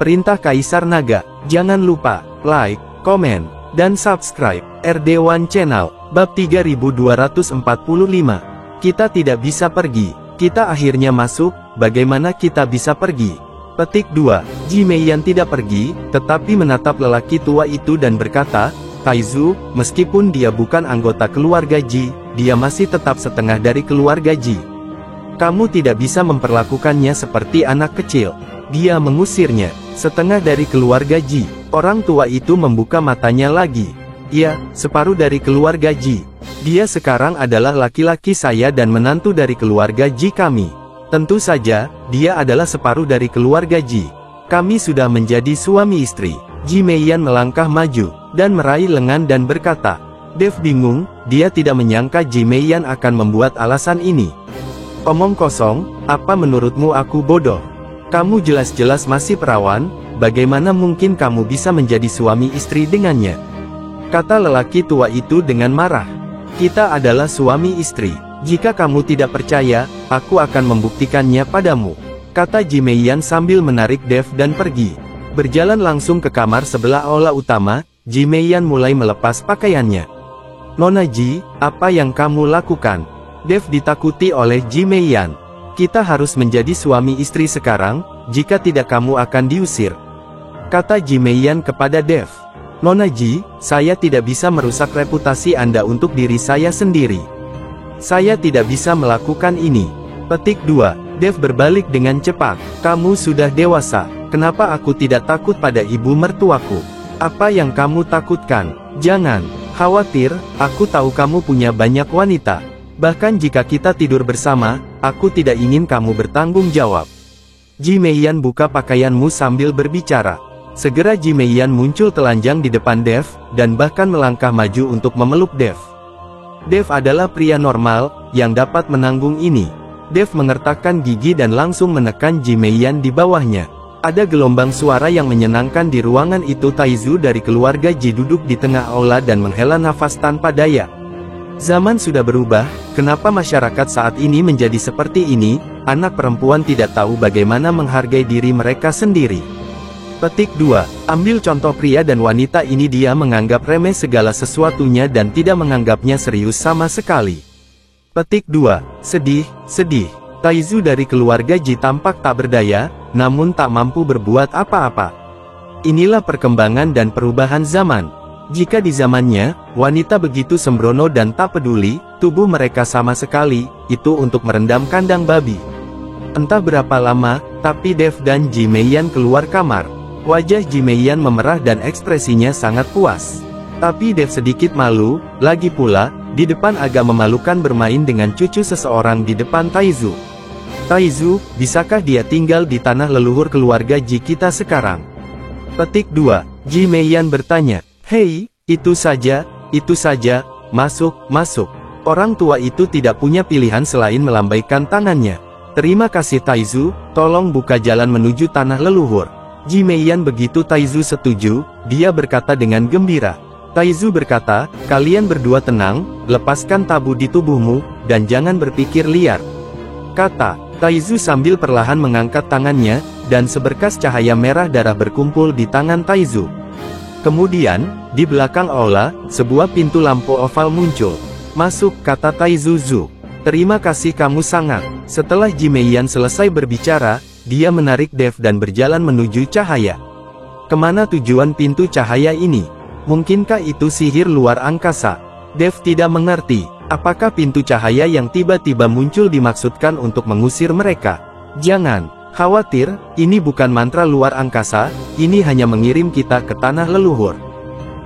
Perintah Kaisar Naga. Jangan lupa like, komen, dan subscribe RD1 Channel. Bab 3245. Kita tidak bisa pergi. Kita akhirnya masuk. Bagaimana kita bisa pergi? Petik 2. Ji Meiyan tidak pergi, tetapi menatap lelaki tua itu dan berkata, Taizu, meskipun dia bukan anggota keluarga Ji, dia masih tetap setengah dari keluarga Ji. Kamu tidak bisa memperlakukannya seperti anak kecil. Dia mengusirnya. Setengah dari keluarga Ji. Orang tua itu membuka matanya lagi. Ya, separuh dari keluarga Ji. Dia sekarang adalah laki-laki saya dan menantu dari keluarga Ji kami. Tentu saja, dia adalah separuh dari keluarga Ji. Kami sudah menjadi suami istri. Ji Meiyan melangkah maju, dan meraih lengan dan berkata. Dev bingung, dia tidak menyangka Ji Meiyan akan membuat alasan ini. Omong kosong, apa menurutmu aku bodoh? Kamu jelas-jelas masih perawan, bagaimana mungkin kamu bisa menjadi suami istri dengannya? Kata lelaki tua itu dengan marah. Kita adalah suami istri. Jika kamu tidak percaya, aku akan membuktikannya padamu. Kata Ji Meiyan sambil menarik Dev dan pergi. Berjalan langsung ke kamar sebelah aula utama, Ji Meiyan mulai melepas pakaiannya. Nona Ji, apa yang kamu lakukan? Dev ditakuti oleh Ji Meiyan. Kita harus menjadi suami istri sekarang, jika tidak kamu akan diusir. Kata Ji Meiyan kepada Dev. Nona Ji, saya tidak bisa merusak reputasi Anda untuk diri saya sendiri. Saya tidak bisa melakukan ini. Petik 2. Dev berbalik dengan cepat. Kamu sudah dewasa. Kenapa aku tidak takut pada ibu mertuaku? Apa yang kamu takutkan? Jangan khawatir, aku tahu kamu punya banyak wanita. Bahkan jika kita tidur bersama, aku tidak ingin kamu bertanggung jawab. Ji Meiyan buka pakaianmu sambil berbicara. Segera Ji Meiyan muncul telanjang di depan Dev, dan bahkan melangkah maju untuk memeluk Dev. Dev adalah pria normal, yang dapat menanggung ini. Dev mengertakkan gigi dan langsung menekan Ji Meiyan di bawahnya. Ada gelombang suara yang menyenangkan di ruangan itu. Taizu dari keluarga Ji duduk di tengah aula dan menghela nafas tanpa daya. Zaman sudah berubah, kenapa masyarakat saat ini menjadi seperti ini? Anak perempuan tidak tahu bagaimana menghargai diri mereka sendiri. Petik 2. Ambil contoh pria dan wanita ini, dia menganggap remeh segala sesuatunya dan tidak menganggapnya serius sama sekali. Petik 2. Sedih. Taizu dari keluarga Ji tampak tak berdaya, namun tak mampu berbuat apa-apa. Inilah perkembangan dan perubahan zaman. Jika di zamannya, wanita begitu sembrono dan tak peduli, tubuh mereka sama sekali, itu untuk merendam kandang babi. Entah berapa lama, tapi Dev dan Ji Meiyan keluar kamar. Wajah Ji Meiyan memerah dan ekspresinya sangat puas. Tapi Dev sedikit malu, lagi pula, di depan agak memalukan bermain dengan cucu seseorang di depan Taizu. Taizu, bisakah dia tinggal di tanah leluhur keluarga Ji kita sekarang? Petik 2. Ji Meiyan bertanya. Hei, itu saja, masuk. Orang tua itu tidak punya pilihan selain melambaikan tangannya. Terima kasih Taizu, tolong buka jalan menuju tanah leluhur. Ji Meiyan begitu Taizu setuju, dia berkata dengan gembira. Taizu berkata, kalian berdua tenang, lepaskan tabu di tubuhmu, dan jangan berpikir liar. Kata Taizu sambil perlahan mengangkat tangannya, dan seberkas cahaya merah darah berkumpul di tangan Taizu. Kemudian, di belakang aula, sebuah pintu lampu oval muncul. Masuk, kata Taizu Zu. Terima kasih kamu sangat. Setelah Ji Meiyan selesai berbicara, dia menarik Dev dan berjalan menuju cahaya. Kemana tujuan pintu cahaya ini? Mungkinkah itu sihir luar angkasa? Dev tidak mengerti. Apakah pintu cahaya yang tiba-tiba muncul dimaksudkan untuk mengusir mereka? Jangan khawatir, ini bukan mantra luar angkasa, ini hanya mengirim kita ke tanah leluhur.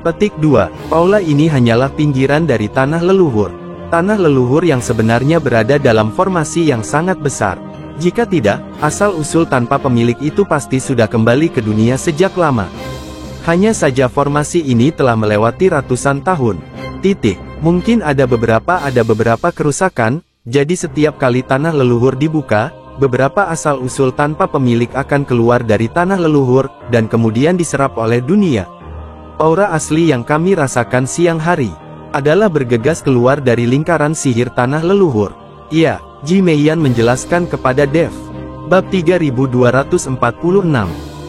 Petik 2. Aula ini hanyalah pinggiran dari tanah leluhur. Tanah leluhur yang sebenarnya berada dalam formasi yang sangat besar. Jika tidak, asal-usul tanpa pemilik itu pasti sudah kembali ke dunia sejak lama. Hanya saja formasi ini telah melewati ratusan tahun. Mungkin ada beberapa kerusakan, jadi setiap kali tanah leluhur dibuka, beberapa asal-usul tanpa pemilik akan keluar dari tanah leluhur, dan kemudian diserap oleh dunia. Aura asli yang kami rasakan siang hari, adalah bergegas keluar dari lingkaran sihir tanah leluhur. Iya. Ji Meiyan menjelaskan kepada Dev. Bab 3246.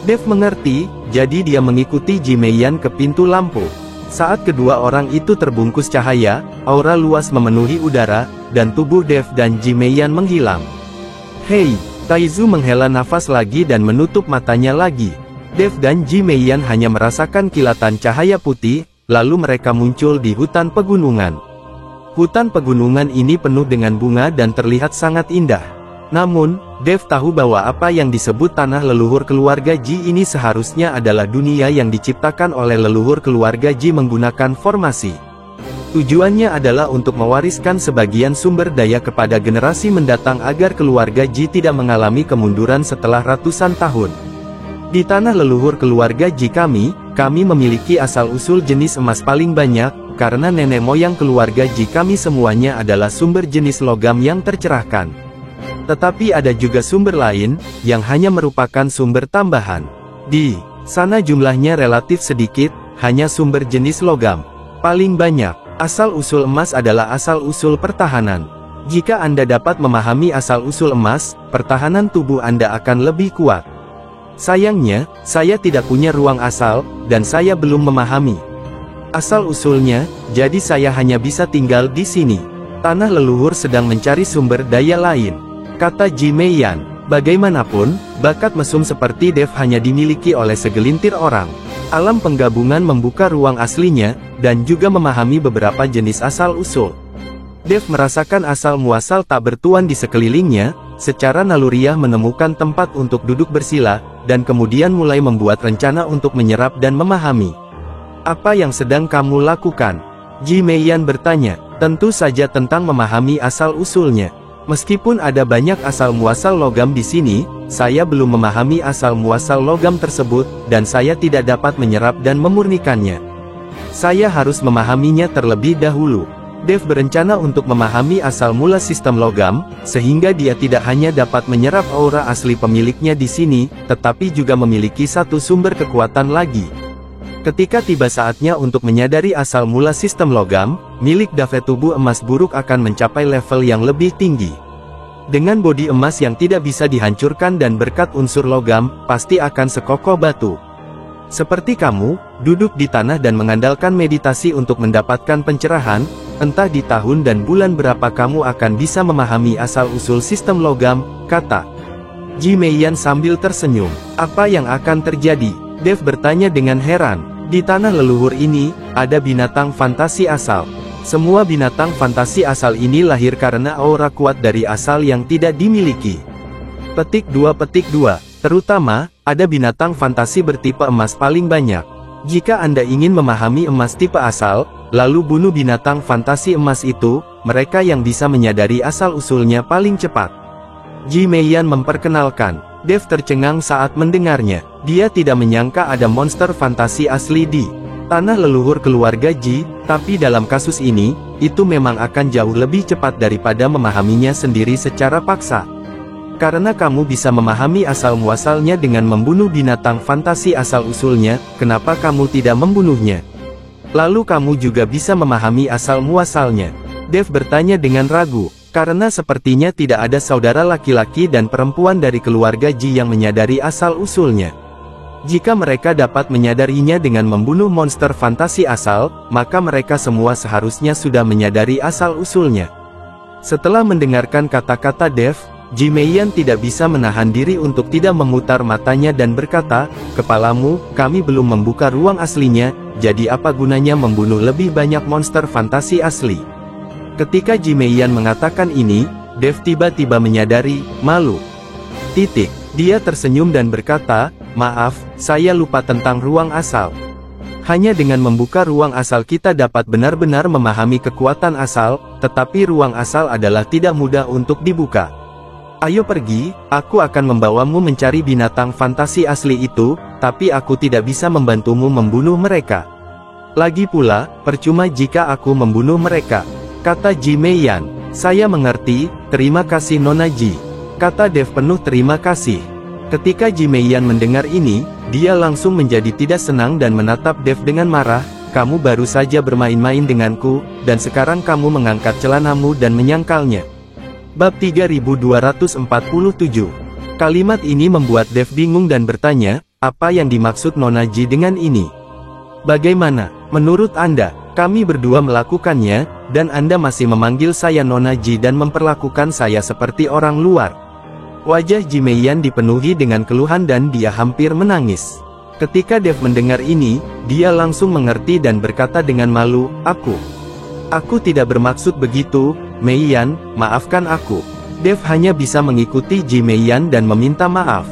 Dev mengerti, jadi dia mengikuti Ji Meiyan ke pintu lampu. Saat kedua orang itu terbungkus cahaya, aura luas memenuhi udara, dan tubuh Dev dan Ji Meiyan menghilang. Hei, Taizu menghela nafas lagi dan menutup matanya lagi. Dev dan Ji Meiyan hanya merasakan kilatan cahaya putih, lalu mereka muncul di hutan pegunungan. Hutan pegunungan ini penuh dengan bunga dan terlihat sangat indah. Namun, Dev tahu bahwa apa yang disebut tanah leluhur keluarga Ji ini seharusnya adalah dunia yang diciptakan oleh leluhur keluarga Ji menggunakan formasi. Tujuannya adalah untuk mewariskan sebagian sumber daya kepada generasi mendatang agar keluarga Ji tidak mengalami kemunduran setelah ratusan tahun. Di tanah leluhur keluarga Ji kami memiliki asal-usul jenis emas paling banyak, karena nenek moyang keluarga Ji kami semuanya adalah sumber jenis logam yang tercerahkan. Tetapi ada juga sumber lain, yang hanya merupakan sumber tambahan. Di sana jumlahnya relatif sedikit, hanya sumber jenis logam. Paling banyak, asal-usul emas adalah asal-usul pertahanan. Jika Anda dapat memahami asal-usul emas, pertahanan tubuh Anda akan lebih kuat. Sayangnya, saya tidak punya ruang asal, dan saya belum memahami asal-usulnya, jadi saya hanya bisa tinggal di sini. Tanah leluhur sedang mencari sumber daya lain, kata Ji Meiyan. Bagaimanapun, bakat mesum seperti Dev hanya dimiliki oleh segelintir orang. Alam penggabungan membuka ruang aslinya, dan juga memahami beberapa jenis asal-usul. Dev merasakan asal-muasal tak bertuan di sekelilingnya, secara naluriah menemukan tempat untuk duduk bersila, dan kemudian mulai membuat rencana untuk menyerap dan memahami. Apa yang sedang kamu lakukan? Ji Meiyan bertanya. Tentu saja tentang memahami asal-usulnya. Meskipun ada banyak asal-muasal logam di sini, saya belum memahami asal-muasal logam tersebut, dan saya tidak dapat menyerap dan memurnikannya. Saya harus memahaminya terlebih dahulu. Dev berencana untuk memahami asal mula sistem logam, sehingga dia tidak hanya dapat menyerap aura asli pemiliknya di sini, tetapi juga memiliki satu sumber kekuatan lagi. Ketika tiba saatnya untuk menyadari asal mula sistem logam, milik Dave tubuh emas buruk akan mencapai level yang lebih tinggi. Dengan bodi emas yang tidak bisa dihancurkan dan berkat unsur logam, pasti akan sekokoh batu. Seperti kamu, duduk di tanah dan mengandalkan meditasi untuk mendapatkan pencerahan, entah di tahun dan bulan berapa kamu akan bisa memahami asal-usul sistem logam, kata Ji Meiyan sambil tersenyum. Apa yang akan terjadi? Dev bertanya dengan heran. Di tanah leluhur ini, ada binatang fantasi asal. Semua binatang fantasi asal ini lahir karena aura kuat dari asal yang tidak dimiliki. Petik 2. Terutama, ada binatang fantasi bertipe emas paling banyak. Jika Anda ingin memahami emas tipe asal, lalu bunuh binatang fantasi emas itu, mereka yang bisa menyadari asal-usulnya paling cepat. Ji Meiyan memperkenalkan. Dev tercengang saat mendengarnya. Dia tidak menyangka ada monster fantasi asli di tanah leluhur keluarga Ji, tapi dalam kasus ini, itu memang akan jauh lebih cepat daripada memahaminya sendiri secara paksa. Karena kamu bisa memahami asal-muasalnya dengan membunuh binatang fantasi asal-usulnya, kenapa kamu tidak membunuhnya? Lalu kamu juga bisa memahami asal-muasalnya. Dev bertanya dengan ragu. Karena sepertinya tidak ada saudara laki-laki dan perempuan dari keluarga Ji yang menyadari asal-usulnya. Jika mereka dapat menyadarinya dengan membunuh monster fantasi asal, maka mereka semua seharusnya sudah menyadari asal-usulnya. Setelah mendengarkan kata-kata Dev, Ji Meiyan tidak bisa menahan diri untuk tidak memutar matanya dan berkata, "Kepalamu, kami belum membuka ruang aslinya, jadi apa gunanya membunuh lebih banyak monster fantasi asli?" Ketika Ji Meiyan mengatakan ini, Dev tiba-tiba menyadari, malu. Dia tersenyum dan berkata, "Maaf, saya lupa tentang ruang asal. Hanya dengan membuka ruang asal kita dapat benar-benar memahami kekuatan asal, tetapi ruang asal adalah tidak mudah untuk dibuka. Ayo pergi, aku akan membawamu mencari binatang fantasi asli itu, tapi aku tidak bisa membantumu membunuh mereka. Lagi pula, percuma jika aku membunuh mereka," kata Ji Meiyan. "Saya mengerti, terima kasih Nona Ji," kata Dev penuh terima kasih. Ketika Ji Meiyan mendengar ini, dia langsung menjadi tidak senang dan menatap Dev dengan marah. "Kamu baru saja bermain-main denganku, dan sekarang kamu mengangkat celanamu dan menyangkalnya." Bab 3247. Kalimat ini membuat Dev bingung dan bertanya, apa yang dimaksud Nona Ji dengan ini? Bagaimana, menurut Anda, kami berdua melakukannya, dan Anda masih memanggil saya Nona Ji dan memperlakukan saya seperti orang luar? Wajah Ji Meiyan dipenuhi dengan keluhan dan dia hampir menangis. Ketika Dev mendengar ini, dia langsung mengerti dan berkata dengan malu, Aku tidak bermaksud begitu, Meiyan, maafkan aku. Dev hanya bisa mengikuti Ji Meiyan dan meminta maaf.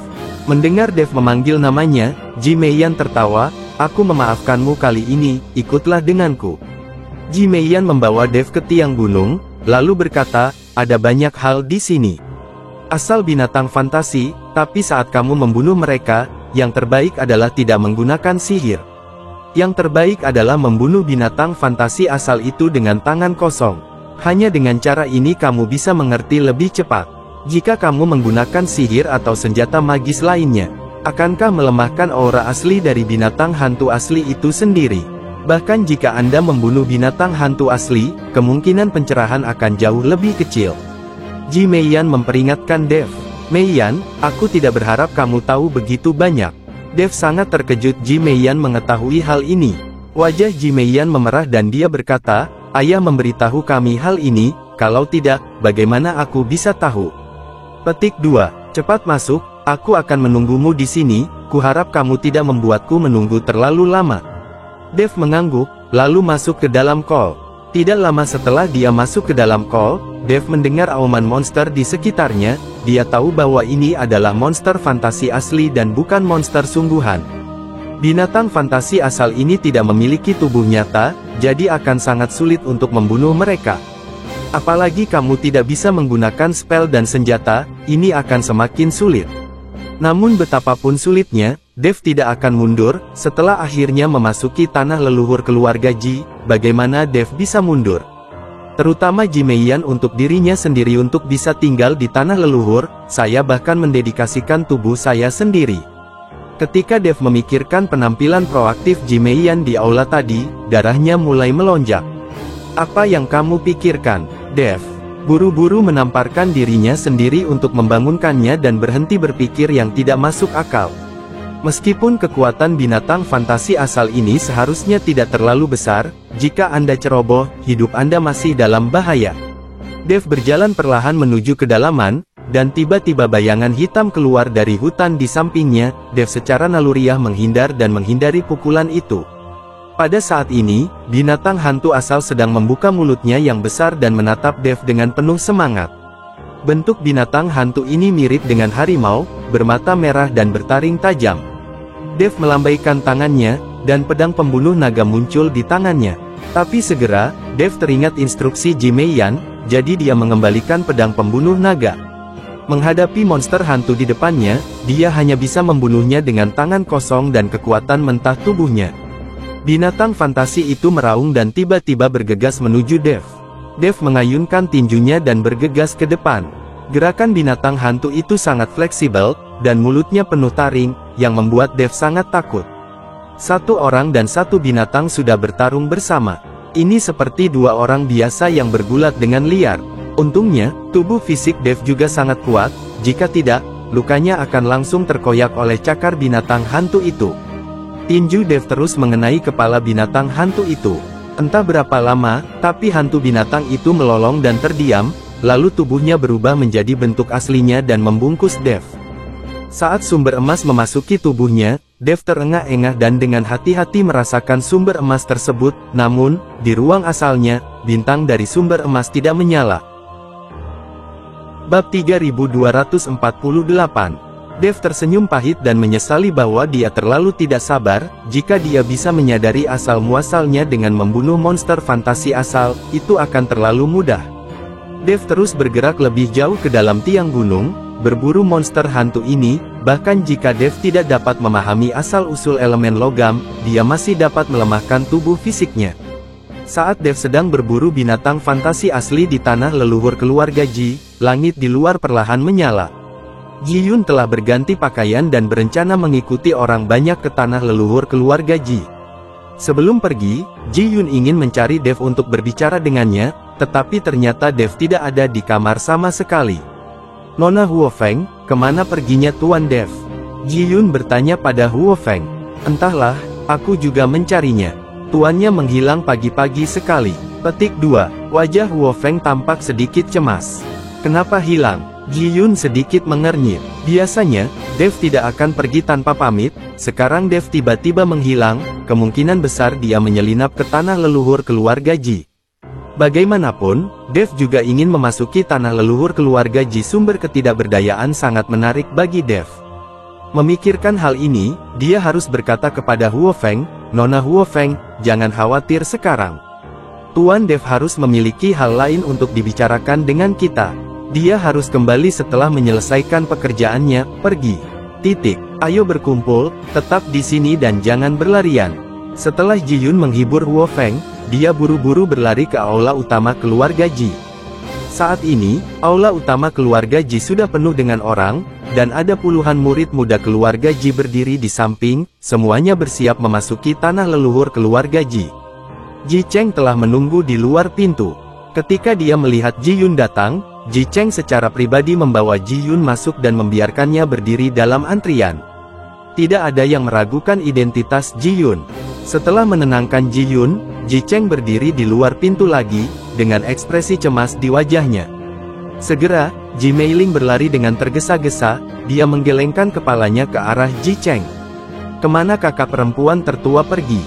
Mendengar Dev memanggil namanya, Ji Meiyan tertawa, aku memaafkanmu kali ini, ikutlah denganku. Ji Meiyan membawa Dev ke tiang gunung, lalu berkata, ada banyak hal di sini. Asal binatang fantasi, tapi saat kamu membunuh mereka, yang terbaik adalah tidak menggunakan sihir. Yang terbaik adalah membunuh binatang fantasi asal itu dengan tangan kosong. Hanya dengan cara ini kamu bisa mengerti lebih cepat. Jika kamu menggunakan sihir atau senjata magis lainnya, akankah melemahkan aura asli dari binatang hantu asli itu sendiri? Bahkan jika Anda membunuh binatang hantu asli, kemungkinan pencerahan akan jauh lebih kecil. Ji Meiyan memperingatkan Dev. Meiyan, aku tidak berharap kamu tahu begitu banyak. Dev sangat terkejut Ji Meiyan mengetahui hal ini. Wajah Ji Meiyan memerah dan dia berkata, ayah memberitahu kami hal ini, kalau tidak, bagaimana aku bisa tahu? Petik 2. Cepat masuk, aku akan menunggumu di sini, kuharap kamu tidak membuatku menunggu terlalu lama. Dev mengangguk, lalu masuk ke dalam call. Tidak lama setelah dia masuk ke dalam call, Dev mendengar auman monster di sekitarnya, dia tahu bahwa ini adalah monster fantasi asli dan bukan monster sungguhan. Binatang fantasi asal ini tidak memiliki tubuh nyata, jadi akan sangat sulit untuk membunuh mereka. Apalagi kamu tidak bisa menggunakan spell dan senjata, ini akan semakin sulit. Namun betapapun sulitnya, Dev tidak akan mundur, setelah akhirnya memasuki tanah leluhur keluarga Ji, bagaimana Dev bisa mundur? Terutama Ji Meiyan untuk dirinya sendiri untuk bisa tinggal di tanah leluhur, saya bahkan mendedikasikan tubuh saya sendiri. Ketika Dev memikirkan penampilan proaktif Ji Meiyan di aula tadi, darahnya mulai melonjak. Apa yang kamu pikirkan, Dev? Buru-buru menamparkan dirinya sendiri untuk membangunkannya dan berhenti berpikir yang tidak masuk akal. Meskipun kekuatan binatang fantasi asal ini seharusnya tidak terlalu besar, jika Anda ceroboh, hidup Anda masih dalam bahaya. Dev berjalan perlahan menuju kedalaman, dan tiba-tiba bayangan hitam keluar dari hutan di sampingnya. Dev secara naluriah menghindar dan menghindari pukulan itu. Pada saat ini, binatang hantu asal sedang membuka mulutnya yang besar dan menatap Dev dengan penuh semangat. Bentuk binatang hantu ini mirip dengan harimau, bermata merah dan bertaring tajam. Dev melambaikan tangannya, dan pedang pembunuh naga muncul di tangannya. Tapi segera, Dev teringat instruksi Ji Meiyan, jadi dia mengembalikan pedang pembunuh naga. Menghadapi monster hantu di depannya, dia hanya bisa membunuhnya dengan tangan kosong dan kekuatan mentah tubuhnya. Binatang fantasi itu meraung dan tiba-tiba bergegas menuju Dev. Dev mengayunkan tinjunya dan bergegas ke depan. Gerakan binatang hantu itu sangat fleksibel, dan mulutnya penuh taring, yang membuat Dev sangat takut. Satu orang dan satu binatang sudah bertarung bersama. Ini seperti dua orang biasa yang bergulat dengan liar. Untungnya, tubuh fisik Dev juga sangat kuat, jika tidak, lukanya akan langsung terkoyak oleh cakar binatang hantu itu. Tinju Dev terus mengenai kepala binatang hantu itu. Entah berapa lama, tapi hantu binatang itu melolong dan terdiam, lalu tubuhnya berubah menjadi bentuk aslinya dan membungkus Dev. Saat sumber emas memasuki tubuhnya, Dev terengah-engah dan dengan hati-hati merasakan sumber emas tersebut, namun, di ruang asalnya, bintang dari sumber emas tidak menyala. Bab 3248. Dev tersenyum pahit dan menyesali bahwa dia terlalu tidak sabar. Jika dia bisa menyadari asal-muasalnya dengan membunuh monster fantasi asal, itu akan terlalu mudah. Dev terus bergerak lebih jauh ke dalam tiang gunung, berburu monster hantu ini. Bahkan jika Dev tidak dapat memahami asal-usul elemen logam, dia masih dapat melemahkan tubuh fisiknya. Saat Dev sedang berburu binatang fantasi asli di tanah leluhur keluarga Ji, langit di luar perlahan menyala. Ji Yun telah berganti pakaian dan berencana mengikuti orang banyak ke tanah leluhur keluarga Ji. Sebelum pergi, Ji Yun ingin mencari Dev untuk berbicara dengannya, tetapi ternyata Dev tidak ada di kamar sama sekali. Nona Huo Feng, kemana perginya Tuan Dev? Ji Yun bertanya pada Huo Feng. Entahlah, aku juga mencarinya. Tuannya menghilang pagi-pagi sekali. Petik 2. Wajah Huo Feng tampak sedikit cemas. Kenapa hilang? Ji Yun sedikit mengernyit. Biasanya, Dev tidak akan pergi tanpa pamit. Sekarang Dev tiba-tiba menghilang, kemungkinan besar dia menyelinap ke tanah leluhur keluarga Ji. Bagaimanapun, Dev juga ingin memasuki tanah leluhur keluarga Ji. Sumber ketidakberdayaan sangat menarik bagi Dev. Memikirkan hal ini, dia harus berkata kepada Huo Feng, Nona Huo Feng, jangan khawatir sekarang. Tuan Dev harus memiliki hal lain untuk dibicarakan dengan kita. Dia harus kembali setelah menyelesaikan pekerjaannya, pergi. Titik. Ayo berkumpul, tetap di sini dan jangan berlarian. Setelah Ji Yun menghibur Huo Feng, dia buru-buru berlari ke aula utama keluarga Ji. Saat ini, aula utama keluarga Ji sudah penuh dengan orang, dan ada puluhan murid muda keluarga Ji berdiri di samping, semuanya bersiap memasuki tanah leluhur keluarga Ji. Ji Cheng telah menunggu di luar pintu. Ketika dia melihat Ji Yun datang, Ji Cheng secara pribadi membawa Ji Yun masuk dan membiarkannya berdiri dalam antrian. Tidak ada yang meragukan identitas Ji Yun. Setelah menenangkan Ji Yun, Ji Cheng berdiri di luar pintu lagi, dengan ekspresi cemas di wajahnya. Segera, Ji Meiling berlari dengan tergesa-gesa, dia menggelengkan kepalanya ke arah Ji Cheng. Kemana kakak perempuan tertua pergi?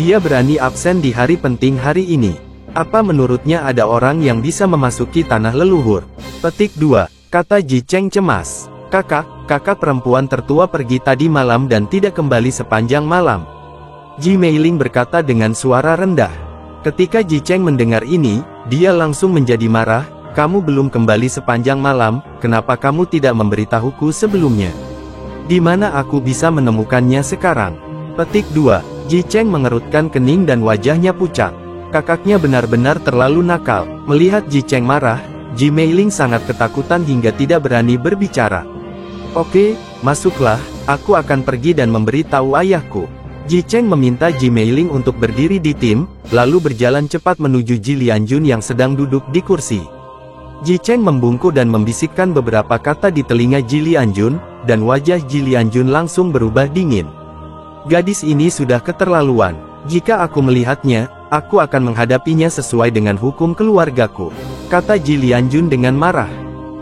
Dia berani absen di hari penting hari ini. Apa menurutnya ada orang yang bisa memasuki tanah leluhur? Petik 2, kata Ji Cheng cemas. Kakak perempuan tertua pergi tadi malam dan tidak kembali sepanjang malam. Ji Meiling berkata dengan suara rendah. Ketika Ji Cheng mendengar ini, dia langsung menjadi marah. Kamu belum kembali sepanjang malam, kenapa kamu tidak memberitahuku sebelumnya? Di mana aku bisa menemukannya sekarang? Petik 2, Ji Cheng mengerutkan kening dan wajahnya pucat. Kakaknya benar-benar terlalu nakal. Melihat Ji Cheng marah, Ji Meiling sangat ketakutan hingga tidak berani berbicara. Oke, masuklah, aku akan pergi dan memberitahu ayahku. Ji Cheng meminta Ji Meiling untuk berdiri di tim, lalu berjalan cepat menuju Ji Lianjun yang sedang duduk di kursi. Ji Cheng membungkuk dan membisikkan beberapa kata di telinga Ji Lianjun, dan wajah Ji Lianjun langsung berubah dingin. Gadis ini sudah keterlaluan. Jika aku melihatnya, aku akan menghadapinya sesuai dengan hukum keluargaku, kata Ji Lianjun dengan marah.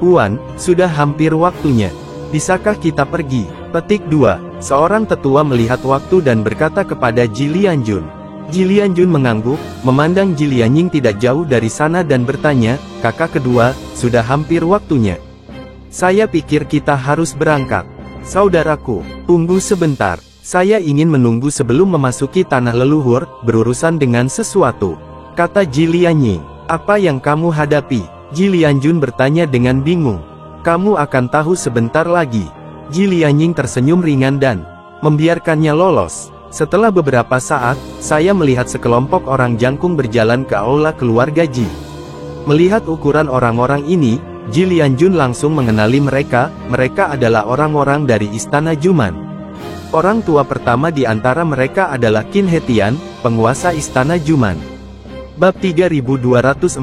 Puan, sudah hampir waktunya. Bisakah kita pergi? Petik 2, seorang tetua melihat waktu dan berkata kepada Ji Lianjun. Ji Lianjun mengangguk, memandang Ji Lianying tidak jauh dari sana dan bertanya, kakak kedua, sudah hampir waktunya. Saya pikir kita harus berangkat. Saudaraku, tunggu sebentar. Saya ingin menunggu sebelum memasuki tanah leluhur, berurusan dengan sesuatu, kata Ji Lianying. Apa yang kamu hadapi? Ji Lianjun bertanya dengan bingung. Kamu akan tahu sebentar lagi. Ji Lianying tersenyum ringan dan membiarkannya lolos. Setelah beberapa saat, saya melihat sekelompok orang jangkung berjalan ke aula keluarga Ji. Melihat ukuran orang-orang ini, Ji Lianjun langsung mengenali mereka. Mereka adalah orang-orang dari Istana Juman. Orang tua pertama di antara mereka adalah Qin He Tian, penguasa Istana Juman. Bab 3249.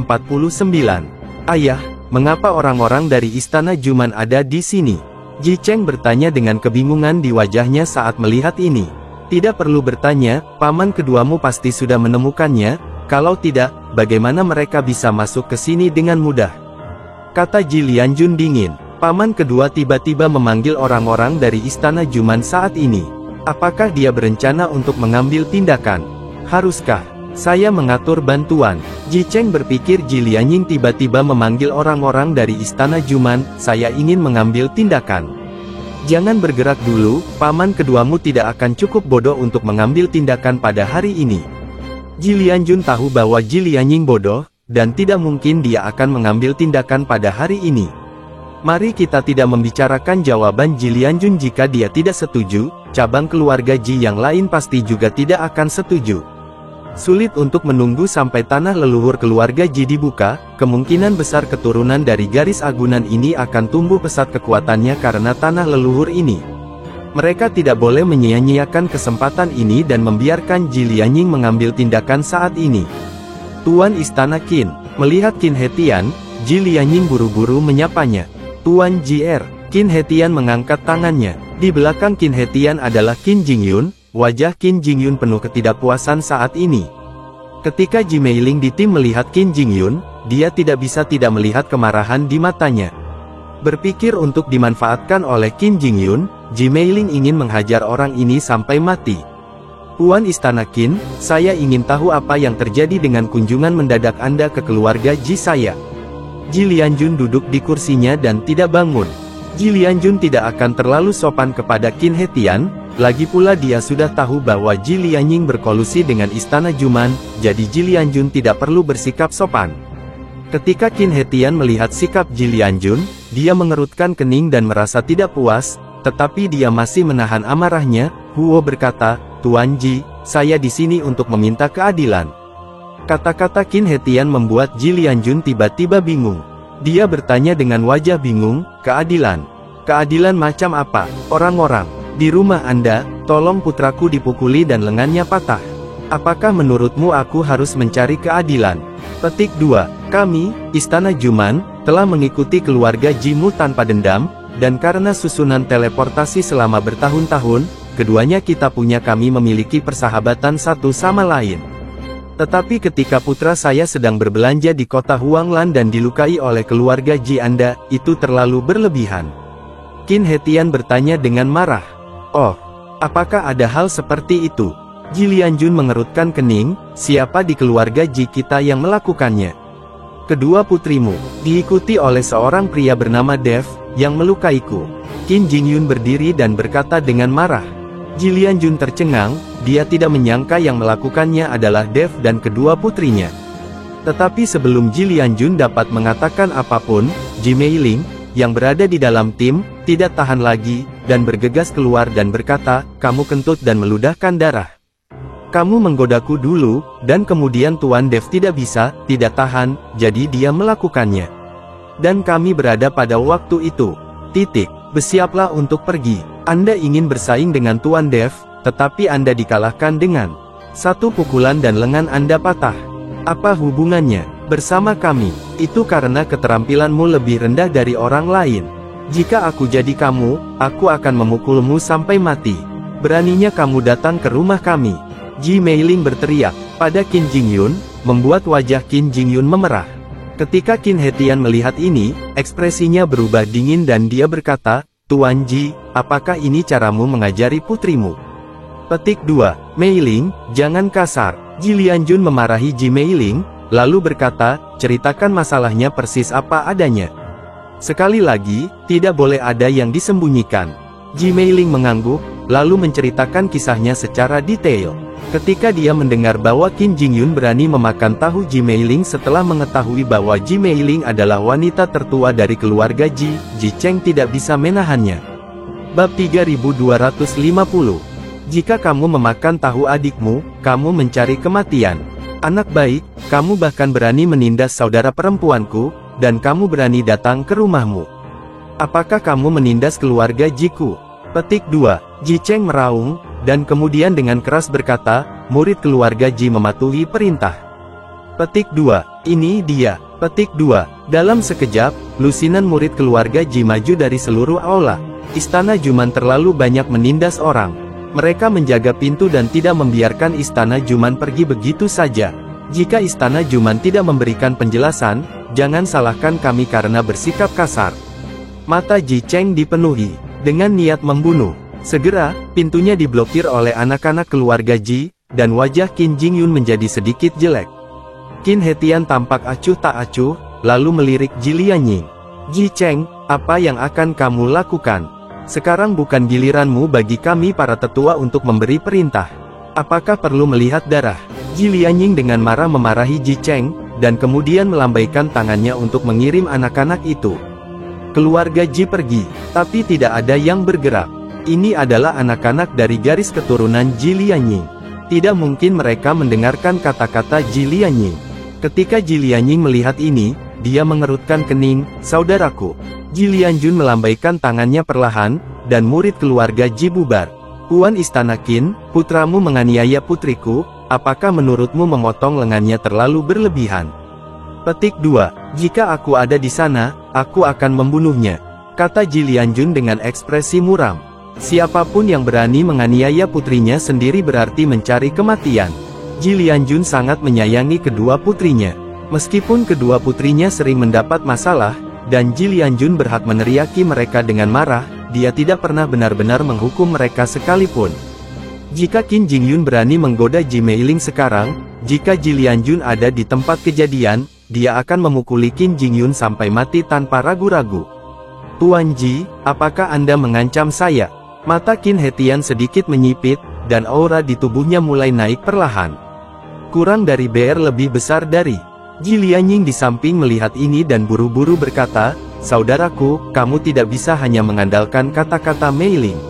Ayah, mengapa orang-orang dari Istana Juman ada di sini? Ji Cheng bertanya dengan kebingungan di wajahnya saat melihat ini. Tidak perlu bertanya, paman keduamu pasti sudah menemukannya. Kalau tidak, bagaimana mereka bisa masuk ke sini dengan mudah? Kata Ji Lianjun dingin. Paman kedua tiba-tiba memanggil orang-orang dari Istana Juman saat ini. Apakah dia berencana untuk mengambil tindakan? Haruskah saya mengatur bantuan? Ji Cheng berpikir Ji Lianying tiba-tiba memanggil orang-orang dari Istana Juman. Saya ingin mengambil tindakan. Jangan bergerak dulu, paman keduamu tidak akan cukup bodoh untuk mengambil tindakan pada hari ini. Ji Lianjun tahu bahwa Ji Lianying bodoh, dan tidak mungkin dia akan mengambil tindakan pada hari ini. Mari kita tidak membicarakan jawaban Ji Lianjun jika dia tidak setuju, cabang keluarga Ji yang lain pasti juga tidak akan setuju. Sulit untuk menunggu sampai tanah leluhur keluarga Ji dibuka, kemungkinan besar keturunan dari garis agunan ini akan tumbuh pesat kekuatannya karena tanah leluhur ini. Mereka tidak boleh menyia-nyiakan kesempatan ini dan membiarkan Ji Lianying mengambil tindakan saat ini. Tuan Istana Qin, melihat Qin He Tian, Ji Lianying buru-buru menyapanya. Tuan JR, Qin He-tian mengangkat tangannya. Di belakang Qin He-tian adalah Qin Jingyun. Wajah Qin Jingyun penuh ketidakpuasan saat ini. Ketika Ji Meiling di tim melihat Qin Jingyun, dia tidak bisa tidak melihat kemarahan di matanya. Berpikir untuk dimanfaatkan oleh Qin Jingyun, Ji Meiling ingin menghajar orang ini sampai mati. Tuan Istana Qin, saya ingin tahu apa yang terjadi dengan kunjungan mendadak Anda ke keluarga Ji saya. Ji Lianjun duduk di kursinya dan tidak bangun. Ji Lianjun tidak akan terlalu sopan kepada Qin He-tian, lagi pula dia sudah tahu bahwa Ji Lianying berkolusi dengan Istana Juman, jadi Ji Lianjun tidak perlu bersikap sopan. Ketika Qin He-tian melihat sikap Ji Lianjun, dia mengerutkan kening dan merasa tidak puas, tetapi dia masih menahan amarahnya. Huo berkata, Tuan Ji, saya di sini untuk meminta keadilan. Kata-kata Qin He-tian membuat Ji Lianjun tiba-tiba bingung. Dia bertanya dengan wajah bingung, keadilan? Keadilan macam apa, orang-orang? Di rumah Anda, tolong putraku dipukuli dan lengannya patah. Apakah menurutmu aku harus mencari keadilan? Petik 2. Kami, Istana Juman, telah mengikuti keluarga Jimu tanpa dendam, dan karena susunan teleportasi selama bertahun-tahun, keduanya kami memiliki persahabatan satu sama lain. Tetapi ketika putra saya sedang berbelanja di kota Huanglan dan dilukai oleh keluarga Ji Anda, itu terlalu berlebihan. Qin He-tian bertanya dengan marah. Oh, apakah ada hal seperti itu? Ji Lianjun mengerutkan kening, siapa di keluarga Ji kita yang melakukannya? Kedua putrimu, diikuti oleh seorang pria bernama Dev, yang melukaiku. Qin Jingyun berdiri dan berkata dengan marah. Ji Lianjun tercengang, dia tidak menyangka yang melakukannya adalah Dev dan kedua putrinya. Tetapi sebelum Ji Lianjun dapat mengatakan apapun, Ji Meiling, yang berada di dalam tim, tidak tahan lagi, dan bergegas keluar dan berkata, kamu kentut dan meludahkan darah. Kamu menggodaku dulu, dan kemudian Tuan Dev tidak tahan, jadi dia melakukannya. Dan kami berada pada waktu itu. Bersiaplah untuk pergi. Anda ingin bersaing dengan Tuan Dev, tetapi Anda dikalahkan dengan satu pukulan dan lengan Anda patah. Apa hubungannya bersama kami? Itu karena keterampilanmu lebih rendah dari orang lain. Jika aku jadi kamu, aku akan memukulmu sampai mati. Beraninya kamu datang ke rumah kami. Ji Meiling berteriak pada Qin Jingyun, membuat wajah Qin Jingyun memerah. Ketika Qin He-tian melihat ini, ekspresinya berubah dingin dan dia berkata, Tuan Ji, apakah ini caramu mengajari putrimu? Petik 2. Meiling, jangan kasar. Ji Lianjun memarahi Ji Meiling, lalu berkata, ceritakan masalahnya persis apa adanya. Sekali lagi, tidak boleh ada yang disembunyikan. Ji Meiling mengangguk, lalu menceritakan kisahnya secara detail. Ketika dia mendengar bahwa Qin Jingyun berani memakan tahu Ji Meiling setelah mengetahui bahwa Ji Meiling adalah wanita tertua dari keluarga Ji, Ji Cheng tidak bisa menahannya. Bab 3250. Jika kamu memakan tahu adikmu, kamu mencari kematian. Anak baik, kamu bahkan berani menindas saudara perempuanku, dan kamu berani datang ke rumahmu. Apakah kamu menindas keluarga Jiku? Petik 2. Ji Cheng meraung, dan kemudian dengan keras berkata, murid keluarga Ji mematuhi perintah. Petik 2. Ini dia. Petik 2. Dalam sekejap, lusinan murid keluarga Ji maju dari seluruh aula. Istana Juman terlalu banyak menindas orang. Mereka menjaga pintu dan tidak membiarkan Istana Juman pergi begitu saja. Jika Istana Juman tidak memberikan penjelasan, jangan salahkan kami karena bersikap kasar. Mata Ji Cheng dipenuhi dengan niat membunuh. Segera, pintunya diblokir oleh anak-anak keluarga Ji, dan wajah Qin Jingyun menjadi sedikit jelek. Qin He-tian tampak acuh tak acuh, lalu melirik Ji Lianying. Ji Cheng, apa yang akan kamu lakukan? Sekarang bukan giliranmu bagi kami para tetua untuk memberi perintah. Apakah perlu melihat darah? Ji Lianying dengan marah memarahi Ji Cheng, dan kemudian melambaikan tangannya untuk mengirim anak-anak itu. Keluarga Ji pergi, tapi tidak ada yang bergerak. Ini adalah anak-anak dari garis keturunan Ji Lianying. Tidak mungkin mereka mendengarkan kata-kata Ji Lianying. Ketika Ji Lianying melihat ini, dia mengerutkan kening, saudaraku. Ji Lianjun melambaikan tangannya perlahan, dan murid keluarga Ji bubar. Tuan Istana Qin, putramu menganiaya putriku, apakah menurutmu memotong lengannya terlalu berlebihan? Petik 2. Jika aku ada di sana, aku akan membunuhnya. kata Ji Lianjun dengan ekspresi muram. Siapapun yang berani menganiaya putrinya sendiri berarti mencari kematian. Ji Lianjun sangat menyayangi kedua putrinya. Meskipun kedua putrinya sering mendapat masalah, dan Ji Lianjun berhak meneriaki mereka dengan marah, dia tidak pernah benar-benar menghukum mereka sekalipun. Jika Qin Jingyun berani menggoda Ji Meiling sekarang, jika Ji Lianjun ada di tempat kejadian, dia akan memukuli Qin Jingyun sampai mati tanpa ragu-ragu. Tuan Ji, apakah Anda mengancam saya? Mata Qin Hetian sedikit menyipit, dan aura di tubuhnya mulai naik perlahan. Kurang dari BR lebih besar dari. Ji Lianying di samping melihat ini dan buru-buru berkata, "Saudaraku, kamu tidak bisa hanya mengandalkan kata-kata Meiling.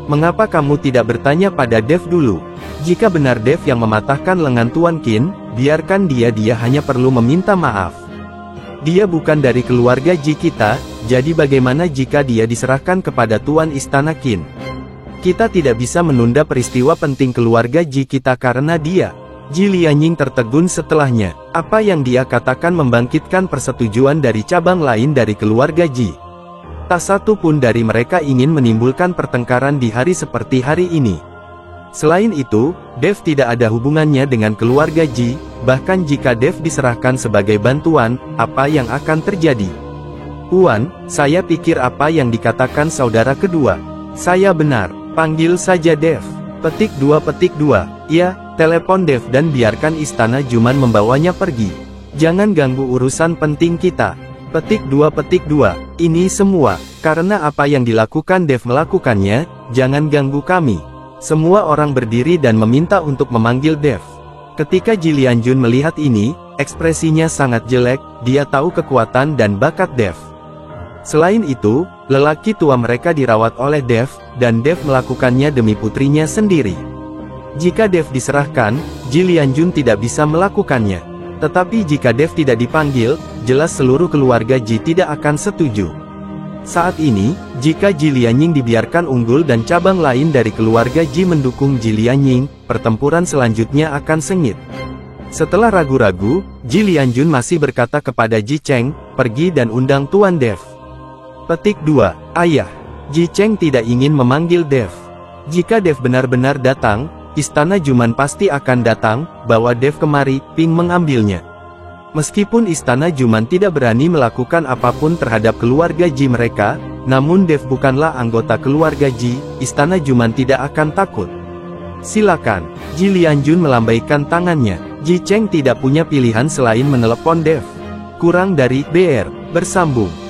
Mengapa kamu tidak bertanya pada Dev dulu? Jika benar Dev yang mematahkan lengan Tuan Qin, biarkan dia hanya perlu meminta maaf. Dia bukan dari keluarga Ji kita, jadi bagaimana jika dia diserahkan kepada Tuan Istana Qin? Kita tidak bisa menunda peristiwa penting keluarga Ji kita karena dia." Ji Lianying tertegun setelahnya. Apa yang dia katakan membangkitkan persetujuan dari cabang lain dari keluarga Ji. Tak satu pun dari mereka ingin menimbulkan pertengkaran di hari seperti hari ini. Selain itu, Dev tidak ada hubungannya dengan keluarga Ji, bahkan jika Dev diserahkan sebagai bantuan, apa yang akan terjadi? Puan, saya pikir apa yang dikatakan saudara kedua. Saya benar, panggil saja Dev. Petik 2. Ya, telepon Dev dan biarkan Istana Juman membawanya pergi. Jangan ganggu urusan penting kita. Petik 2. Ini semua, karena apa yang dilakukan Dev melakukannya, jangan ganggu kami. Semua orang berdiri dan meminta untuk memanggil Dev. Ketika Ji Lianjun melihat ini, ekspresinya sangat jelek, dia tahu kekuatan dan bakat Dev. Selain itu, lelaki tua mereka dirawat oleh Dev, dan Dev melakukannya demi putrinya sendiri. Jika Dev diserahkan, Ji Lianjun tidak bisa melakukannya. Tetapi jika Dev tidak dipanggil, jelas seluruh keluarga Ji tidak akan setuju. Saat ini, jika Ji Lianying dibiarkan unggul dan cabang lain dari keluarga Ji mendukung Ji Lianying, pertempuran selanjutnya akan sengit. Setelah ragu-ragu, Ji Lianjun masih berkata kepada Ji Cheng, "Pergi dan undang Tuan Dev." Petik 2. Ayah. Ji Cheng tidak ingin memanggil Dev. Jika Dev benar-benar datang, Istana Juman pasti akan datang, bawa Dev kemari, Ping mengambilnya. Meskipun Istana Juman tidak berani melakukan apapun terhadap keluarga Ji mereka, namun Dev bukanlah anggota keluarga Ji, Istana Juman tidak akan takut. Silakan. Ji Lianjun melambaikan tangannya. Ji Cheng tidak punya pilihan selain menelepon Dev. Kurang dari BR. Bersambung.